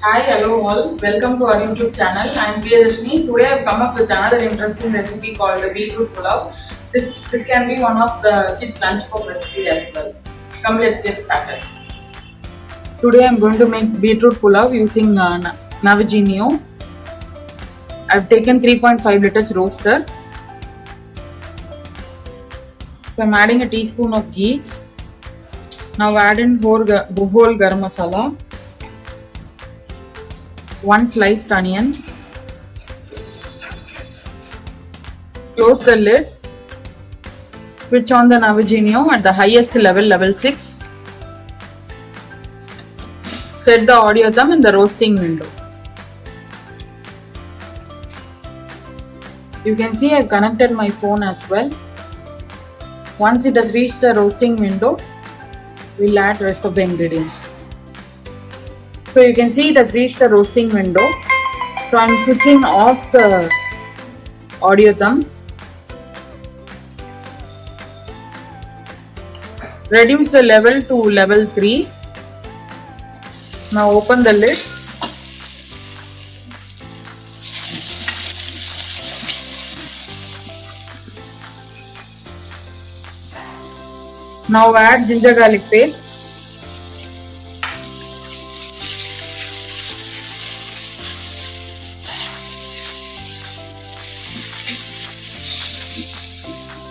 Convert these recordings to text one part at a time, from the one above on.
Hi, hello all. Welcome to our YouTube channel. I am Priyadashni. Today I have come up with another interesting recipe called the Beetroot Pulao. This can be one of the kids' lunchbox recipe as well. Come, let's get started. Today I am going to make Beetroot Pulao using Navigino. I have taken 3.5 liters roaster. So I am adding a teaspoon of ghee. Now add in whole garam masala. 1 sliced onion. Close the lid. Switch on the Navigino at the highest level, level 6. Set the audio thumb in the roasting window. You can see I have connected my phone as well. Once it has reached the roasting window, we will add rest of the ingredients. So you can see it has reached the roasting window. So I am switching off the audio thumb. Reduce the level to level 3. Now open the lid. Now add ginger garlic paste.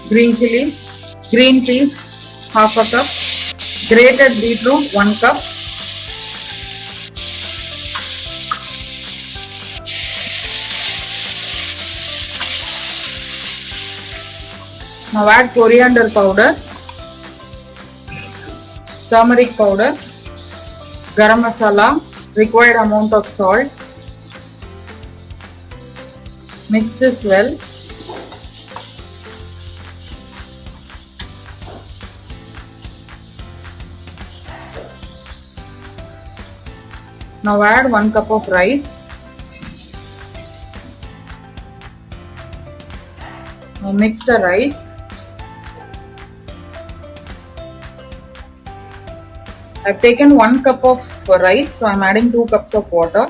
Green chili, green peas, half a cup, grated beetroot, 1 cup, now add coriander powder, turmeric powder, garam masala, required amount of salt. Mix this well. Now add 1 cup of rice. Now mix the rice. I have taken 1 cup of rice, so I am adding 2 cups of water.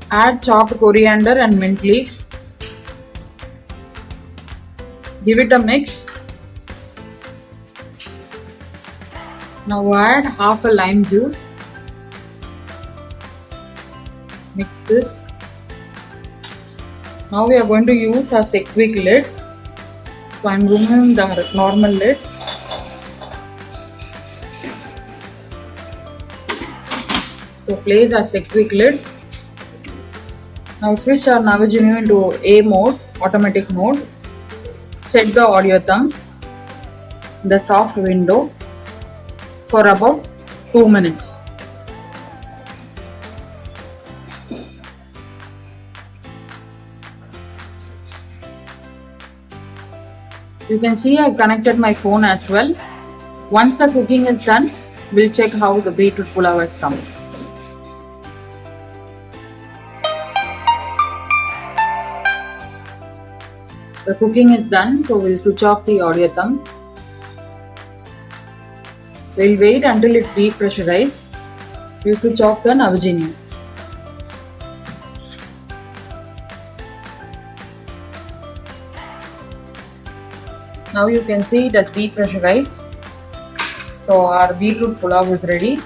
Add chopped coriander and mint leaves. Give it a mix. Now add half a lime juice. Mix this. Now we are going to use a quick lid. So I am removing the normal lid. So place a quick lid. Now switch our Navigino into A mode, automatic mode. Set the audio thumb in the soft window for about 2 minutes. You can see I have connected my phone as well. Once the cooking is done, we will check how the beetroot pulao has come. The cooking is done, so we will switch off the audio thumb. We will wait until it depressurizes. We will switch off the Navigino. Now you can see it has depressurized. So our beetroot pulao is ready.